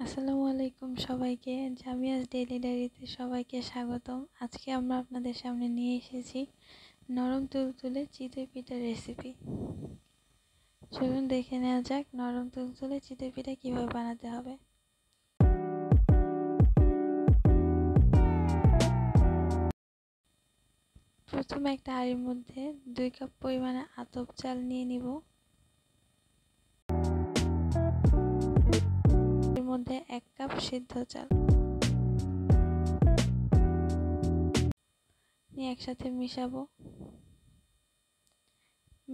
আসসালামু আলাইকুম সবাইকে। জামিয়াস ডেইলি ডায়েরিতে সবাইকে স্বাগতম। আজকে আমরা আপনাদের সামনে নিয়ে এসেছি নরম তুলতুলে চিতই পিঠার রেসিপি। চলুন দেখে নেওয়া যাক নরম তুলতুলে চিতই পিঠা কীভাবে বানাতে হবে। প্রথমে একটা হাঁড়ির মধ্যে 2 কাপ পরিমাণে আতপ চাল নিয়ে নিব। এর মধ্যে 1 কাপ সিদ্ধ চাল নিয়ে একসাথে মিশাবো।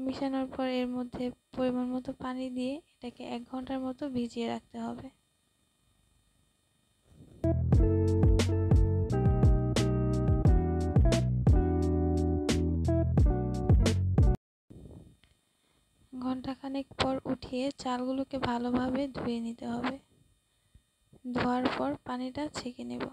মিশানোর পর এর মধ্যে পরিমাণ মতো পানি দিয়ে এটাকে 1 ঘন্টার মতো ভিজিয়ে রাখতে হবে। ঘন্টাখানেক পর উঠিয়ে চালগুলোকে ভালোভাবে ধুয়ে নিতে হবে। ধোয়ার পর পানিটা ছেঁকে নেব।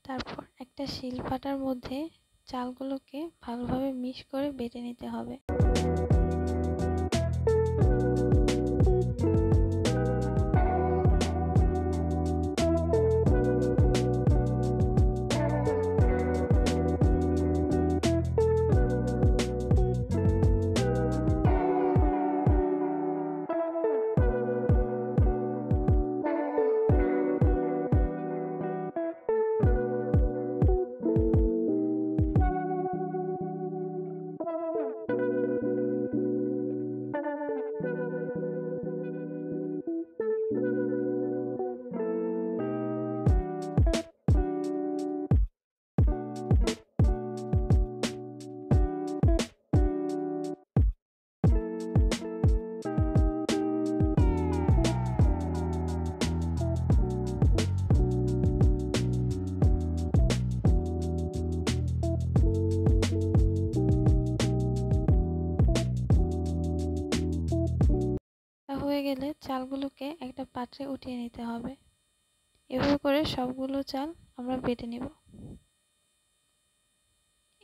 তারপর একটা শিলপাটার মধ্যে চালগুলোকে ভালোভাবে মিক্স করে বেটে নিতে হবে। হয়ে গেলে চালগুলোকে একটা পাত্রে উঠিয়ে নিতে হবে। এভাবে করে সবগুলো চাল আমরা বেটে নিব।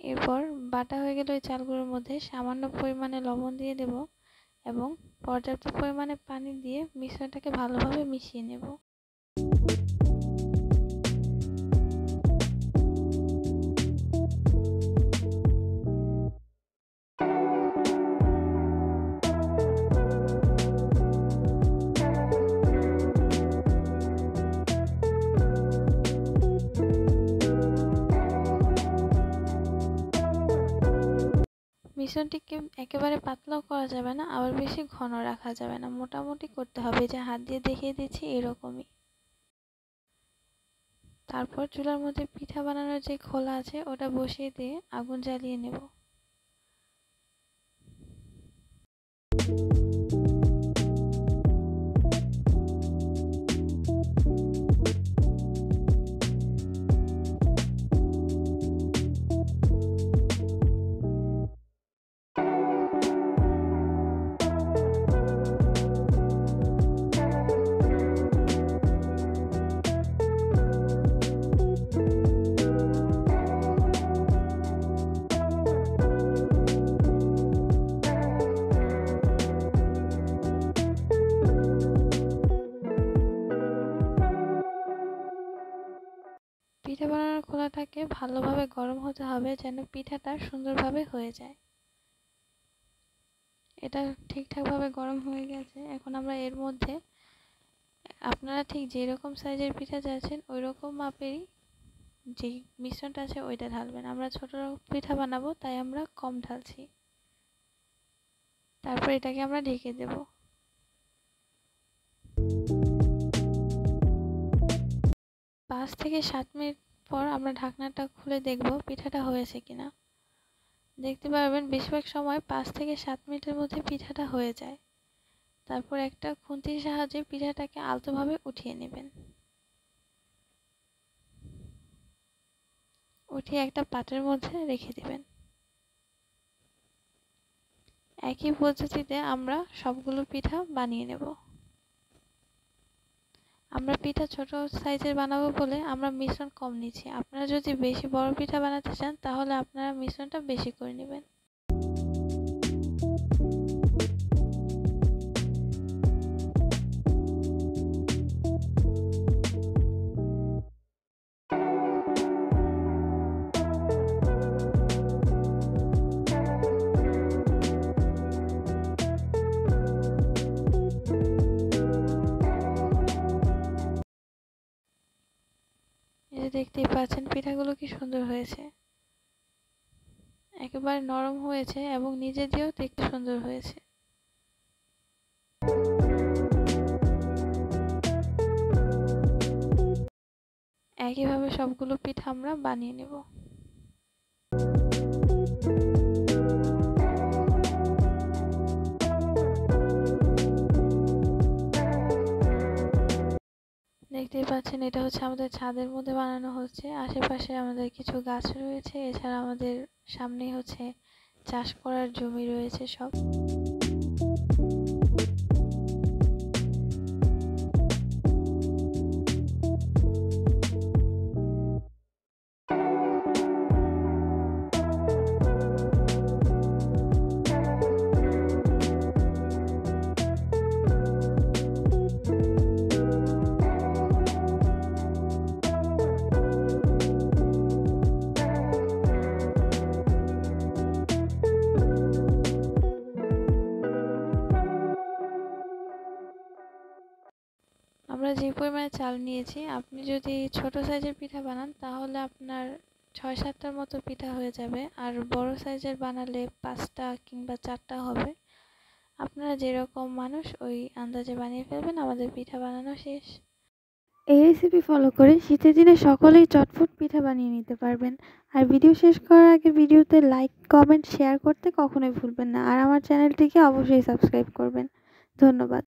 এরপর বাটা হয়ে গেলে ওই চালগুলোর মধ্যে সামান্য পরিমাণে লবণ দিয়ে দেব এবং পর্যাপ্ত পরিমাণে পানি দিয়ে মিশ্রণটাকে ভালোভাবে মিশিয়ে নেব। মিশ্রণটিকে একেবারে পাতলাও করা যাবে না, আবার বেশি ঘন রাখা যাবে না, মোটামুটি করতে হবে, যে হাত দিয়ে দেখিয়ে দিচ্ছি এরকমই। তারপর চুলার মধ্যে পিঠা বানানোর যে খোলা আছে ওটা বসিয়ে দিয়ে আগুন জ্বালিয়ে নেব। পিঠা বানানোর খোলাটাকে ভালোভাবে গরম হতে হবে যেন পিঠাটা সুন্দরভাবে হয়ে যায়। এটা ঠিকঠাকভাবে গরম হয়ে গেছে। এখন আমরা এর মধ্যে আপনারা ঠিক যেরকম সাইজের পিঠা চাচ্ছেন ওই রকম মাপেরই যে মিশ্রণটা আছে ওইটা ঢালবেন। আমরা ছোট পিঠা বানাবো তাই আমরা কম ঢালছি। তারপর এটাকে আমরা ঢেকে দেব। 5 থেকে 7 মিনিট পর আমরা ঢাকনাটা খুলে দেখব পিঠাটা হয়েছে কিনা। দেখতে পারবেন বেশিরভাগ সময় 5 থেকে 7 মিনিটের মধ্যে পিঠাটা হয়ে যায়। তারপর একটা খুন্তির সাহায্যে পিঠাটাকে আলতোভাবে উঠিয়ে নেবেন। উঠিয়ে একটা পাত্রের মধ্যে রেখে দিবেন। একই পদ্ধতিতে আমরা সবগুলো পিঠা বানিয়ে নেব। আমরা পিঠা ছোট সাইজের বানাবো বলে আমরা মিশ্রণ কম নিচ্ছি। আপনারা যদি বেশি বড় পিঠা বানাতে চান তাহলে আপনারা মিশ্রণটা বেশি করে নেবেন। এই যে দেখতেই পাচ্ছেন পিঠাগুলো কি সুন্দর হয়েছে, একেবারে নরম হয়েছে এবং নিজে দিয়েও দেখতে সুন্দর হয়েছে। একইভাবে সবগুলো পিঠা আমরা বানিয়ে নেব। দেখতেই পাচ্ছেন এটা হচ্ছে আমাদের ছাদের মধ্যে বানানো হচ্ছে। আশেপাশে আমাদের কিছু গাছ রয়েছে, এছাড়া আমাদের সামনেই হচ্ছে চাষ করার জমি রয়েছে সব। আমরা যে পরিমাণে চাল নিয়েছি, আপনি যদি ছোট সাইজের পিঠা বানান তাহলে আপনার ৬-৭টার মতো পিঠা হয়ে যাবে, আর বড় সাইজের বানালে ৫টা কিংবা ৪টা হবে। আপনারা যেরকম মানুষ ওই আন্দাজে বানিয়ে ফেলবেন। আমাদের পিঠা বানানো শেষ। এই রেসিপি ফলো করে শীতের দিনে সকলেই চটপট পিঠা বানিয়ে নিতে পারবেন। আর ভিডিও শেষ করার আগে ভিডিওতে লাইক, কমেন্ট, শেয়ার করতে কখনোই ভুলবেন না। আর আমার চ্যানেলটিকে অবশ্যই সাবস্ক্রাইব করবেন। ধন্যবাদ।